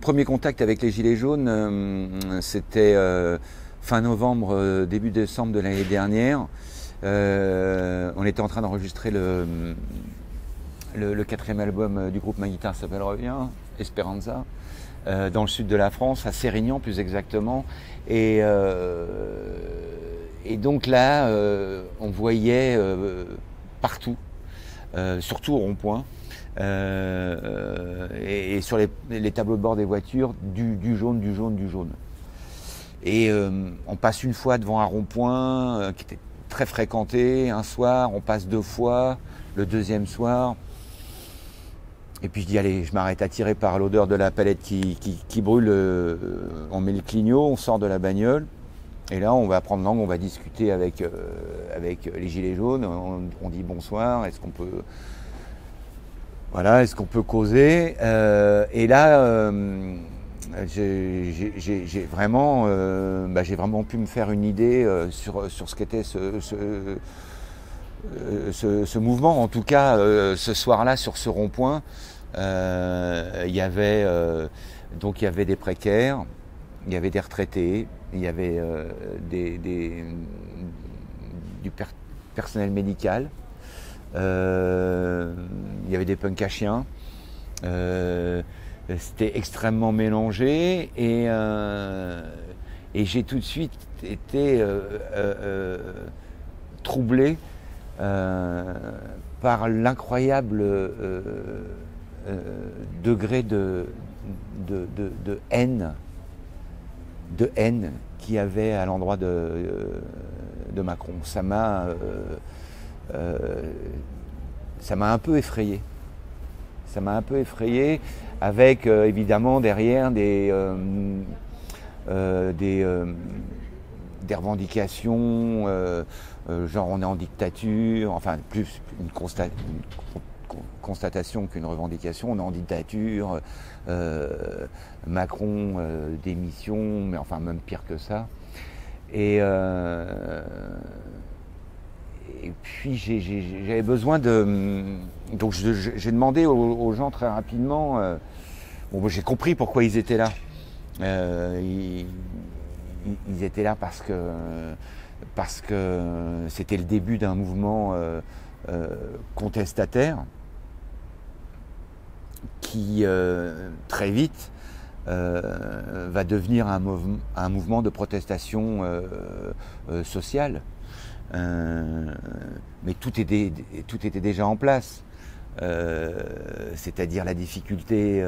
premier contact avec les Gilets jaunes, c'était fin novembre, début décembre de l'année dernière. On était en train d'enregistrer le 4e album du groupe Ma guitare s'appelle Revient, Esperanza, dans le sud de la France, à Sérignan plus exactement. Et donc là, on voyait partout, surtout au rond-point, et sur les tableaux de bord des voitures, du jaune, du jaune, du jaune. Et on passe une fois devant un rond-point qui était très fréquenté, un soir, on passe 2 fois, le deuxième soir. Et puis je dis, allez, je m'arrête, attiré par l'odeur de la palette qui brûle, on met le clignot, on sort de la bagnole. Et là, on va prendre langue, on va discuter avec les Gilets jaunes, on dit bonsoir, est-ce qu'on peut causer, et là, j'ai vraiment pu me faire une idée sur ce qu'était ce mouvement. En tout cas, ce soir-là, sur ce rond-point, il y avait des précaires, il y avait des retraités, il y avait du personnel médical, il y avait des punks à chiens. C'était extrêmement mélangé et j'ai tout de suite été troublé par l'incroyable degré de haine qu'il y avait à l'endroit de Macron. Ça m'a un peu effrayé. Ça m'a un peu effrayé, avec évidemment derrière des revendications, genre on est en dictature, enfin plus une constatation qu'une revendication, on est en dictature, Macron démission, mais enfin même pire que ça. Et puis j'avais besoin de... Donc j'ai demandé aux gens très rapidement... j'ai compris pourquoi ils étaient là. Ils étaient là parce que c'était le début d'un mouvement contestataire qui très vite va devenir un mouvement de protestation sociale. Mais tout était déjà en place, c'est-à-dire la difficulté,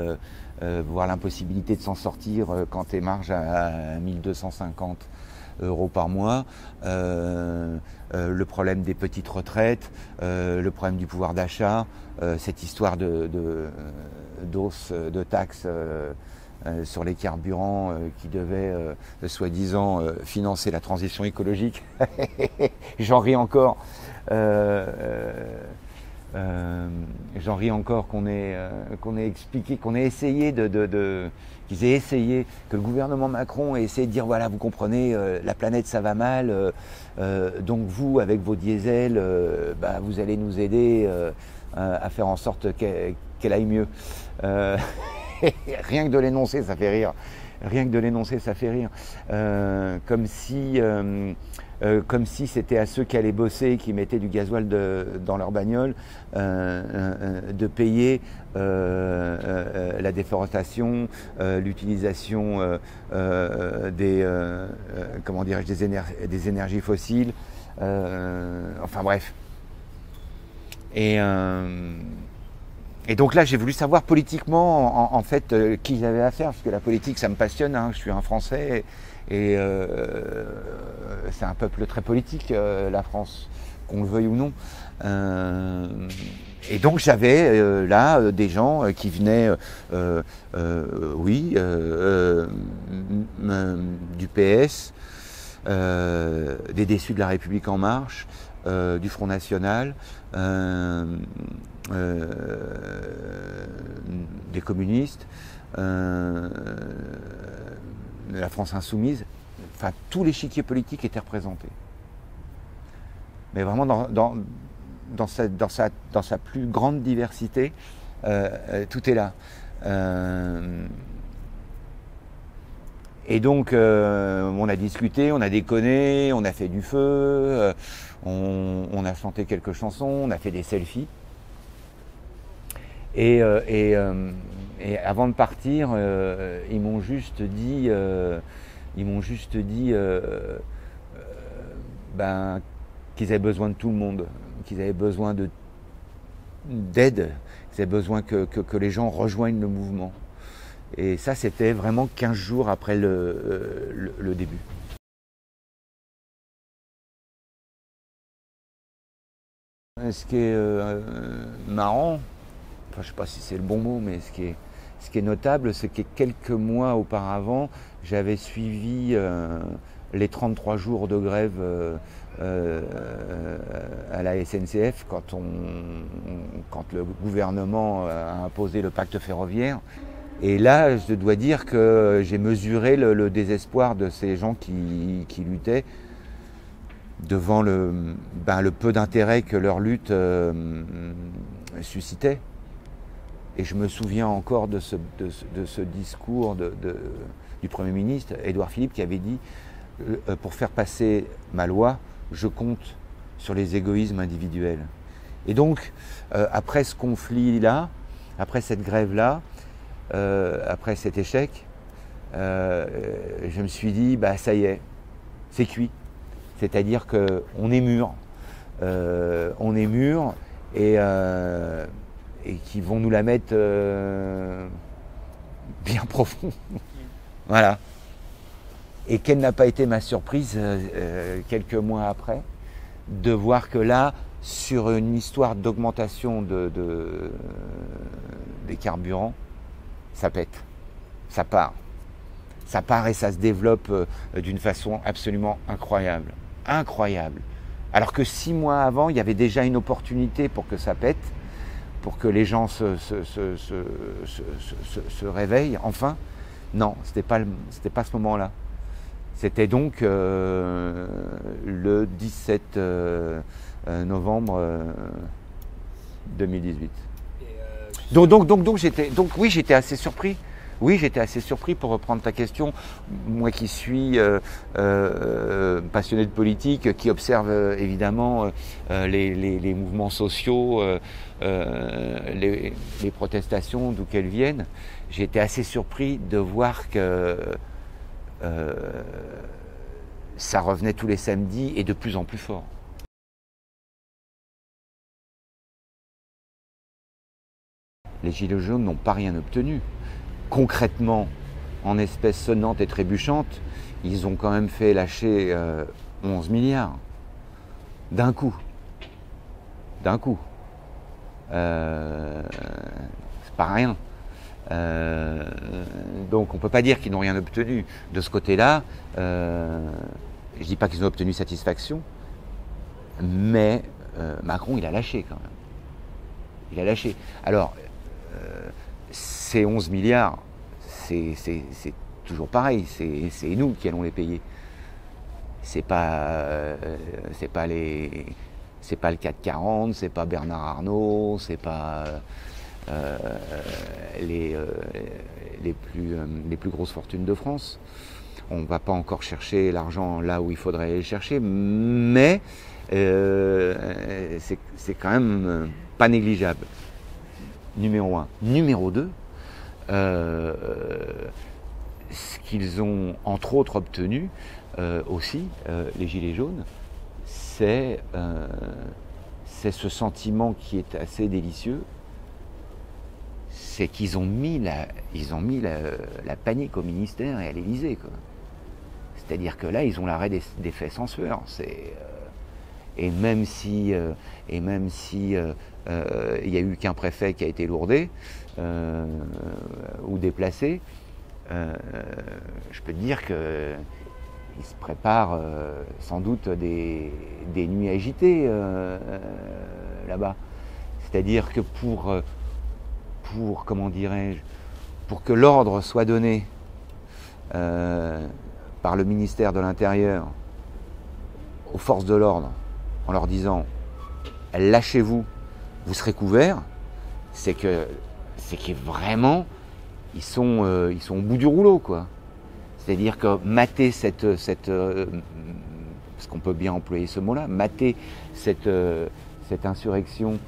voire l'impossibilité de s'en sortir quand tes marges à 1250 € par mois, le problème des petites retraites, le problème du pouvoir d'achat, cette histoire d'hausse de taxes sur les carburants qui devaient soi-disant financer la transition écologique. J'en ris encore. J'en ris encore qu'on ait expliqué, qu'ils aient essayé, que le gouvernement Macron ait essayé de dire voilà, vous comprenez, la planète ça va mal, donc vous, avec vos diesels, vous allez nous aider à faire en sorte qu'elle aille mieux. Rien que de l'énoncer, ça fait rire. Comme si c'était à ceux qui allaient bosser et qui mettaient du gasoil dans leur bagnole de payer la déforestation, l'utilisation des énergies fossiles, enfin bref. Et donc là, j'ai voulu savoir politiquement, en fait, qui j'avais affaire, parce que la politique, ça me passionne, hein, je suis un Français, et c'est un peuple très politique, la France, qu'on le veuille ou non. Et donc j'avais là des gens qui venaient, du PS, des déçus de la République En Marche, du Front National, des communistes, de la France Insoumise, enfin tout l'échiquier politique était représenté. Mais vraiment dans sa plus grande diversité, tout est là. Et donc, on a discuté, on a déconné, on a fait du feu, on a chanté quelques chansons, on a fait des selfies. Et avant de partir, ils m'ont juste dit, qu'ils avaient besoin de tout le monde, qu'ils avaient besoin d'aide, qu'ils avaient besoin que les gens rejoignent le mouvement. Et ça, c'était vraiment 15 jours après le début. Ce qui est marrant, enfin, je ne sais pas si c'est le bon mot, mais ce qui est notable, c'est que quelques mois auparavant, j'avais suivi les 33 jours de grève à la SNCF quand le gouvernement a imposé le pacte ferroviaire. Et là, je dois dire que j'ai mesuré le désespoir de ces gens qui luttaient devant le peu d'intérêt que leur lutte suscitait. Et je me souviens encore de ce discours du Premier ministre, Édouard Philippe, qui avait dit « Pour faire passer ma loi, je compte sur les égoïsmes individuels ». Et donc, après ce conflit-là, après cette grève-là, après cet échec, je me suis dit, ça y est, c'est cuit. C'est-à-dire qu'on est mûr. Et qu'ils vont nous la mettre bien profond. Voilà. Et quelle n'a pas été ma surprise, quelques mois après, de voir que là, sur une histoire d'augmentation des carburants, ça pète, ça part. Ça part et ça se développe d'une façon absolument incroyable. Incroyable. Alors que 6 mois avant, il y avait déjà une opportunité pour que ça pète, pour que les gens se réveillent, enfin. Non, c'était pas ce moment-là. C'était donc le 17 novembre 2018. Donc oui, j'étais assez surpris. Oui, j'étais assez surpris, pour reprendre ta question. Moi qui suis passionné de politique, qui observe évidemment les mouvements sociaux, les protestations, d'où qu'elles viennent, j'ai été assez surpris de voir que ça revenait tous les samedis et de plus en plus fort. Les Gilets jaunes n'ont pas rien obtenu. Concrètement, en espèces sonnantes et trébuchantes, ils ont quand même fait lâcher 11 milliards. D'un coup. C'est pas rien. Donc on ne peut pas dire qu'ils n'ont rien obtenu. De ce côté-là, je ne dis pas qu'ils ont obtenu satisfaction, mais Macron, il a lâché quand même. Il a lâché. Alors, ces 11 milliards, c'est toujours pareil, c'est nous qui allons les payer. C'est pas le CAC 40, c'est pas Bernard Arnault, c'est pas les plus grosses fortunes de France. On ne va pas encore chercher l'argent là où il faudrait aller le chercher, mais c'est quand même pas négligeable. Numéro 1. Numéro 2, ce qu'ils ont entre autres obtenu aussi, les Gilets jaunes, c'est ce sentiment qui est assez délicieux, c'est qu'ils ont mis la panique au ministère et à l'Élysée, quoi. C'est-à-dire que là, ils ont l'arrêt des fesses en sueur. Et même si il n'y a eu qu'un préfet qui a été lourdé ou déplacé, je peux te dire que il se prépare sans doute des nuits agitées là-bas. C'est-à-dire que pour comment dirais-je, pour que l'ordre soit donné par le ministère de l'Intérieur aux forces de l'ordre en leur disant « lâchez-vous, vous serez couverts », c'est que vraiment ils sont au bout du rouleau, quoi. C'est-à-dire que mater parce qu'on peut bien employer ce mot-là, mater cette insurrection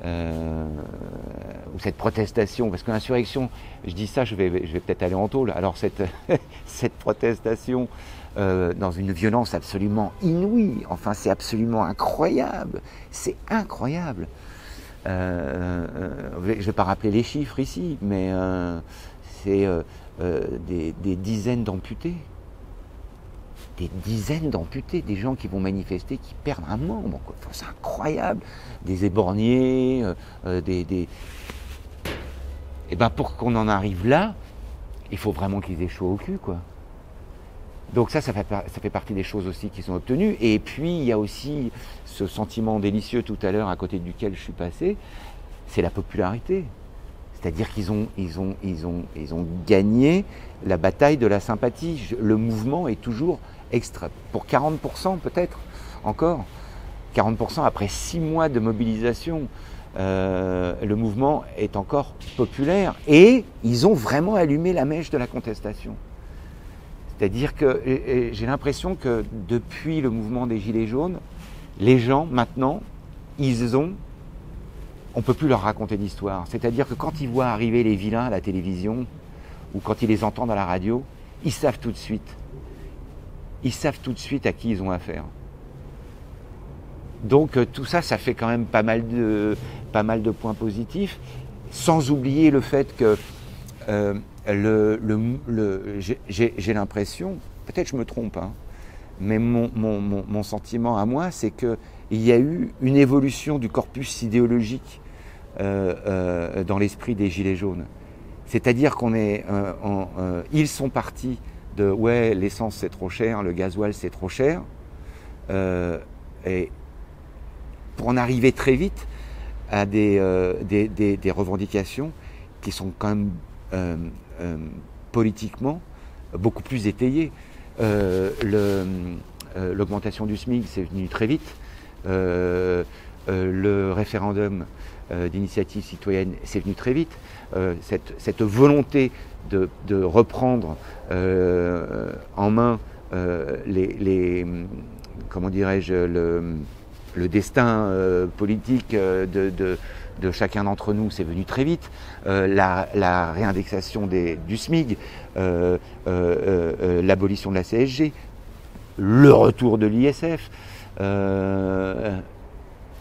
ou cette protestation, parce que l'insurrection, je dis ça, je vais peut-être aller en tôle, alors cette protestation dans une violence absolument inouïe, enfin c'est absolument incroyable, c'est incroyable. Je ne vais pas rappeler les chiffres ici, mais c'est des dizaines d'amputés. Des dizaines d'amputés, des gens qui vont manifester, qui perdent un membre. Enfin, c'est incroyable. Des éborgnés, Et ben pour qu'on en arrive là, il faut vraiment qu'ils aient chaud au cul, quoi. Donc ça fait partie des choses aussi qui sont obtenues. Et puis il y a aussi ce sentiment délicieux tout à l'heure à côté duquel je suis passé, c'est la popularité. C'est-à-dire qu'ils ont gagné la bataille de la sympathie. Le mouvement est toujours pour 40% peut-être encore. 40% après 6 mois de mobilisation, le mouvement est encore populaire. Et ils ont vraiment allumé la mèche de la contestation. C'est-à-dire que j'ai l'impression que depuis le mouvement des Gilets jaunes, les gens maintenant, on ne peut plus leur raconter d'histoire. C'est-à-dire que quand ils voient arriver les vilains à la télévision ou quand ils les entendent à la radio, ils savent tout de suite. Ils savent tout de suite à qui ils ont affaire. Donc tout ça, ça fait quand même pas mal de points positifs, sans oublier le fait que j'ai l'impression, peut-être je me trompe, hein, mais mon sentiment à moi, c'est qu'il y a eu une évolution du corpus idéologique dans l'esprit des Gilets jaunes. C'est-à-dire ils sont partis de « ouais, l'essence c'est trop cher, le gasoil c'est trop cher et pour en arriver très vite à des revendications qui sont quand même politiquement beaucoup plus étayées. L'augmentation du SMIC, c'est venu très vite. Le référendum d'initiative citoyenne, c'est venu très vite. Cette volonté de reprendre en main comment dirais-je, le destin politique de chacun d'entre nous, c'est venu très vite. La réindexation du SMIC, l'abolition de la CSG, le retour de l'ISF,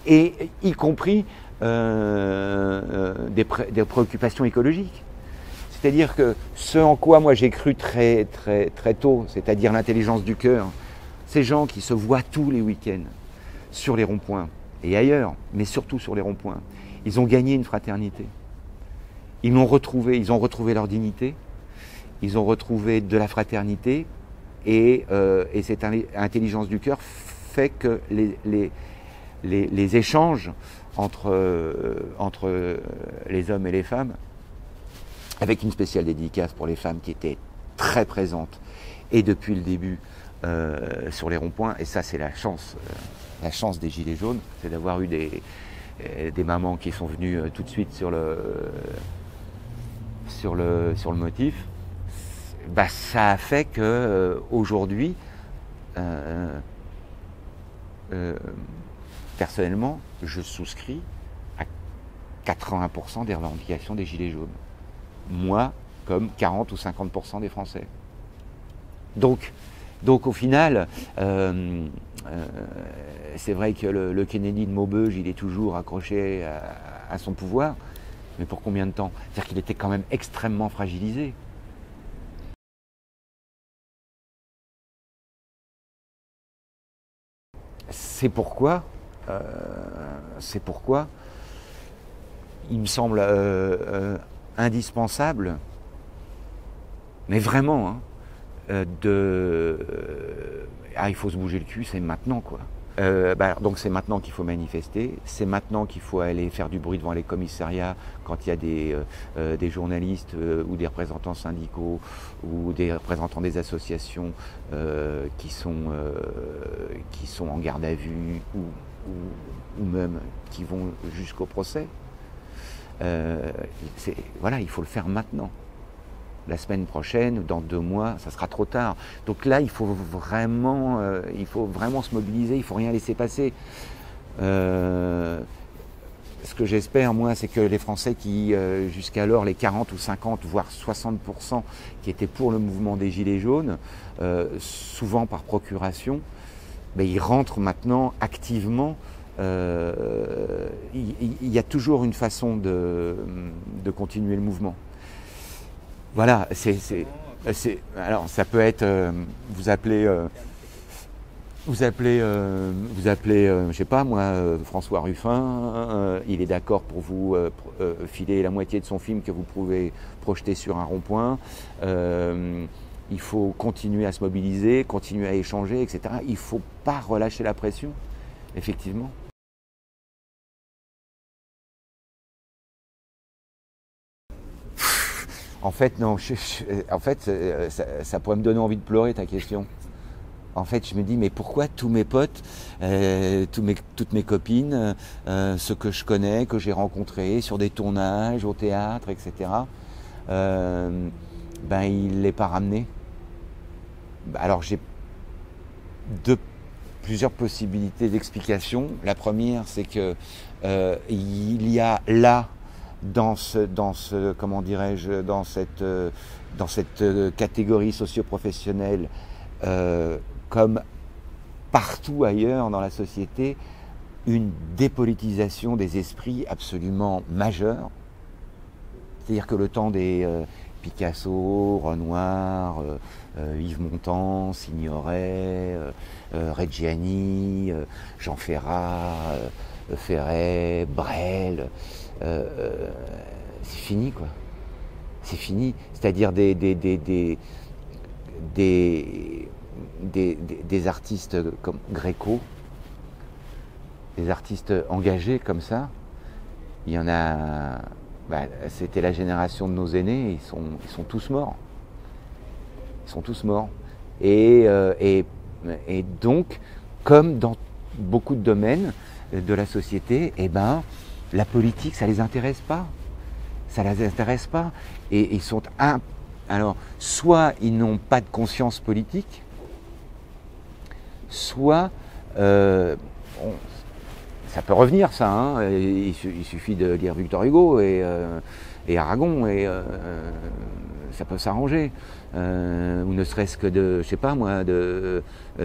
et y compris des préoccupations écologiques. C'est-à-dire que ce en quoi moi j'ai cru très, très, très tôt, c'est-à-dire l'intelligence du cœur, ces gens qui se voient tous les week-ends sur les ronds-points et ailleurs, mais surtout sur les ronds-points, ils ont gagné une fraternité. Ils ont retrouvé leur dignité, ils ont retrouvé de la fraternité, et cette intelligence du cœur fait que les échanges entre les hommes et les femmes, avec une spéciale dédicace pour les femmes qui étaient très présentes, et depuis le début sur les ronds-points, et ça c'est la chance des Gilets jaunes, c'est d'avoir eu des mamans qui sont venues tout de suite sur le motif. Bah, ça a fait que aujourd'hui, personnellement, je souscris à 80% des revendications des Gilets jaunes. Moi, comme 40 ou 50% des Français. Donc au final, c'est vrai que le Kennedy de Maubeuge, il est toujours accroché à son pouvoir, mais pour combien de temps? C'est-à-dire qu'il était quand même extrêmement fragilisé. C'est pourquoi il me semble indispensable, mais vraiment, hein, il faut se bouger le cul, c'est maintenant, quoi. Donc c'est maintenant qu'il faut manifester, c'est maintenant qu'il faut aller faire du bruit devant les commissariats quand il y a des journalistes ou des représentants syndicaux ou des représentants des associations qui sont en garde à vue ou même qui vont jusqu'au procès. Voilà, il faut le faire maintenant. La semaine prochaine ou dans 2 mois, ça sera trop tard. Donc là, il faut vraiment se mobiliser, il ne faut rien laisser passer. Ce que j'espère, moi, c'est que les Français qui, jusqu'alors, les 40 ou 50, voire 60% qui étaient pour le mouvement des Gilets jaunes, souvent par procuration, ben, ils rentrent maintenant activement. Il y a toujours une façon de continuer le mouvement. Voilà, alors ça peut être, vous appelez, je sais pas moi, François Ruffin, il est d'accord pour vous filer la moitié de son film que vous pouvez projeter sur un rond-point. Il faut continuer à se mobiliser, continuer à échanger, etc. Il ne faut pas relâcher la pression, effectivement. En fait, non. Ça pourrait me donner envie de pleurer, ta question. En fait, je me dis, mais pourquoi tous mes potes, toutes mes copines, ceux que je connais, que j'ai rencontrés sur des tournages, au théâtre, etc., ben, il ne l'est pas ramené. Alors, j'ai plusieurs possibilités d'explication. La première, c'est que il y a là, dans cette catégorie socio-professionnelle, comme partout ailleurs dans la société, une dépolitisation des esprits absolument majeure. C'est-à-dire que le temps des Picasso, Renoir, Yves Montand, Signoret, Reggiani, Jean Ferrat, Ferret, Brel, c'est fini, quoi. C'est fini. C'est-à-dire des artistes comme Gréco, des artistes engagés comme ça, il y en a. C'était la génération de nos aînés, ils sont tous morts. Ils sont tous morts. Et donc, comme dans beaucoup de domaines de la société, la politique, ça les intéresse pas. Ça les intéresse pas. Et ils sont alors, soit ils n'ont pas de conscience politique, soit ça peut revenir, ça. Hein. Il suffit de lire Victor Hugo et Aragon et ça peut s'arranger. Ou ne serait-ce que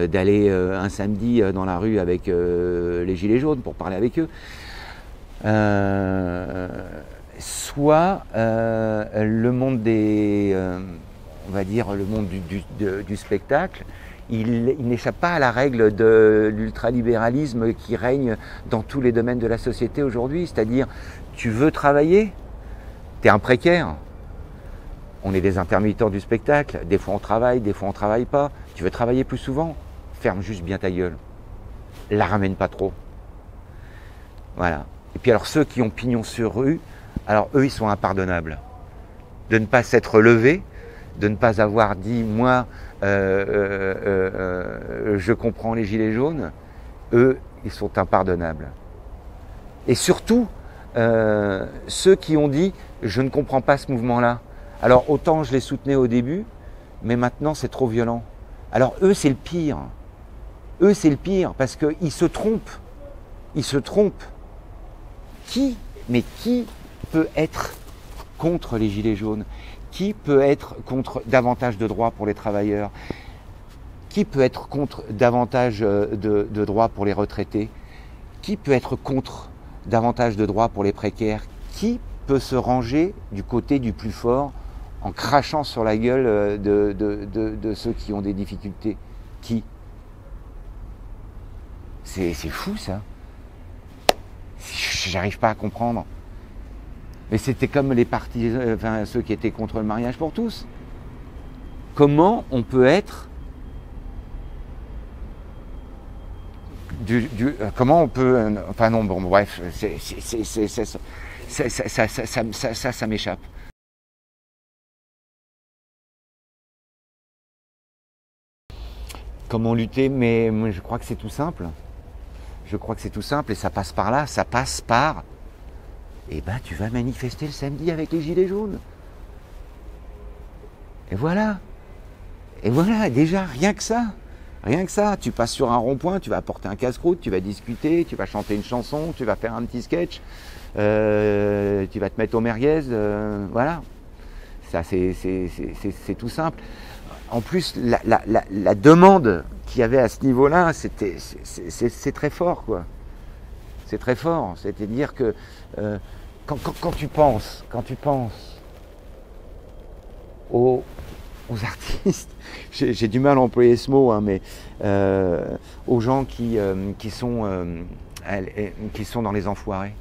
d'aller un samedi dans la rue avec les Gilets jaunes pour parler avec eux. Soit le monde on va dire le monde du spectacle, il n'échappe pas à la règle de l'ultralibéralisme qui règne dans tous les domaines de la société aujourd'hui. C'est-à-dire, tu veux travailler, tu es un précaire. On est des intermittents du spectacle. Des fois on travaille, des fois on travaille pas. Tu veux travailler plus souvent, ferme juste bien ta gueule. La ramène pas trop. Voilà. Et puis alors ceux qui ont pignon sur rue, alors eux ils sont impardonnables. De ne pas s'être levés, de ne pas avoir dit moi je comprends les gilets jaunes, eux ils sont impardonnables. Et surtout ceux qui ont dit je ne comprends pas ce mouvement-là. Alors autant je les soutenais au début, mais maintenant c'est trop violent. Alors eux c'est le pire. Eux c'est le pire parce qu'ils se trompent. Ils se trompent. Qui peut être contre les gilets jaunes? Qui peut être contre davantage de droits pour les travailleurs? Qui peut être contre davantage de droits pour les retraités? Qui peut être contre davantage de droits pour les précaires? Qui peut se ranger du côté du plus fort en crachant sur la gueule de ceux qui ont des difficultés? Qui? C'est fou ça. J'arrive pas à comprendre. Mais c'était comme les partis, ceux qui étaient contre le mariage pour tous. Comment on peut être comment on peut, enfin non, bon, bref, ça m'échappe. Comment lutter? Mais moi, je crois que c'est tout simple. Je crois que c'est tout simple et ça passe par là. Ça passe par, tu vas manifester le samedi avec les gilets jaunes. Et voilà. Et voilà, déjà, rien que ça. Rien que ça. Tu passes sur un rond-point, tu vas apporter un casse-croûte, tu vas discuter, tu vas chanter une chanson, tu vas faire un petit sketch, tu vas te mettre au merguez, voilà. Ça, c'est tout simple. En plus, la demande qu'il y avait à ce niveau-là, c'est très fort, quoi. C'est très fort. C'est-à-dire que quand tu penses aux artistes, j'ai du mal à employer ce mot, hein, mais aux gens qui sont dans les enfoirés.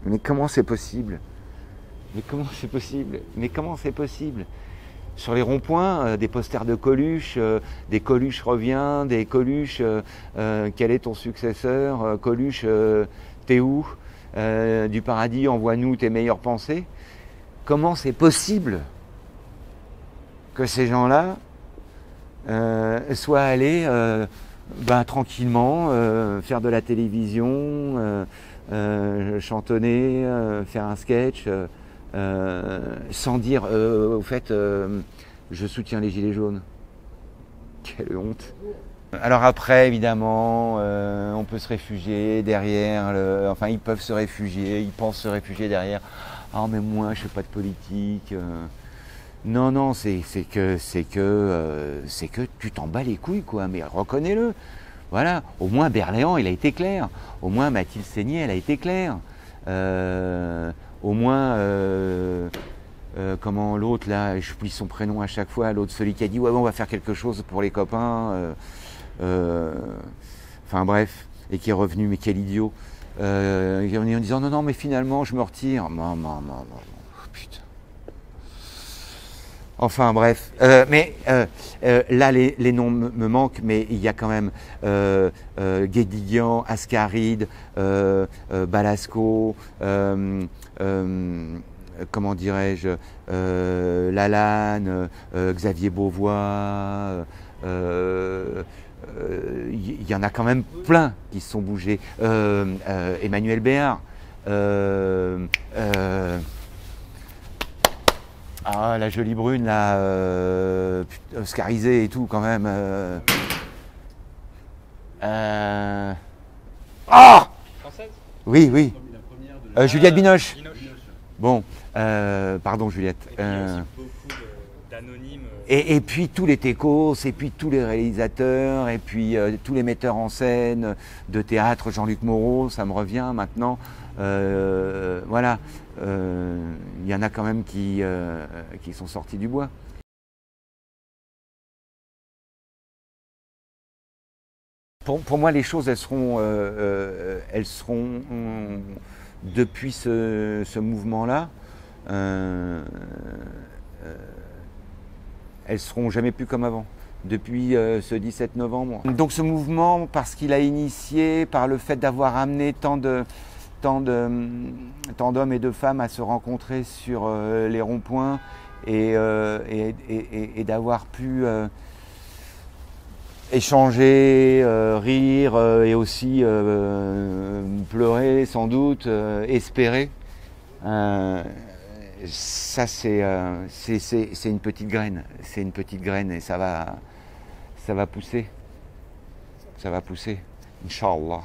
Mais comment c'est possible? Mais comment c'est possible? Mais comment c'est possible? Sur les ronds-points, des posters de Coluche, des Coluche revient, des Coluche, quel est ton successeur? Coluche, t'es où? Du paradis, envoie-nous tes meilleures pensées. Comment c'est possible que ces gens-là soient allés tranquillement faire de la télévision, chantonner, faire un sketch, sans dire au fait je soutiens les gilets jaunes. Quelle honte. Alors après, évidemment, on peut se réfugier derrière, enfin ils peuvent se réfugier, ils pensent se réfugier derrière. Ah mais moi je fais pas de politique. Non, non, c'est que tu t'en bats les couilles, quoi, mais reconnais-le. Voilà, au moins Berléand, il a été clair. Au moins Mathilde Seigné, elle a été claire. Au moins, comment l'autre, là, j'oublie son prénom à chaque fois, l'autre, celui qui a dit, ouais, on va faire quelque chose pour les copains. Enfin bref, et qui est revenu, mais quel idiot. En disant, non, non, mais finalement, je me retire. Non, putain. Enfin bref, mais là les noms me manquent, mais il y a quand même Guédiguian, Ascaride, Balasco, comment dirais-je, Lalanne, Xavier Beauvois, il y en a quand même plein qui se sont bougés, Emmanuel Béard. Ah, la jolie brune, là, oscarisée et tout, quand même. Oh Française? Oui, oui. Juliette Binoche. Binoche. Bon, pardon Juliette. Et puis il y a aussi beaucoup d'anonymes. Et puis tous les techos, et puis tous les réalisateurs, et puis tous les metteurs en scène de théâtre, Jean-Luc Moreau, ça me revient maintenant. Voilà, il y en a quand même qui sont sortis du bois. Pour moi, les choses, elles seront depuis ce mouvement-là, elles seront jamais plus comme avant. Depuis ce 17 novembre. Donc ce mouvement, parce qu'il a initié, par le fait d'avoir amené tant d'hommes et de femmes à se rencontrer sur les ronds-points et d'avoir pu échanger, rire et aussi pleurer sans doute, espérer. Ça c'est une petite graine, et ça va pousser, Inch'Allah.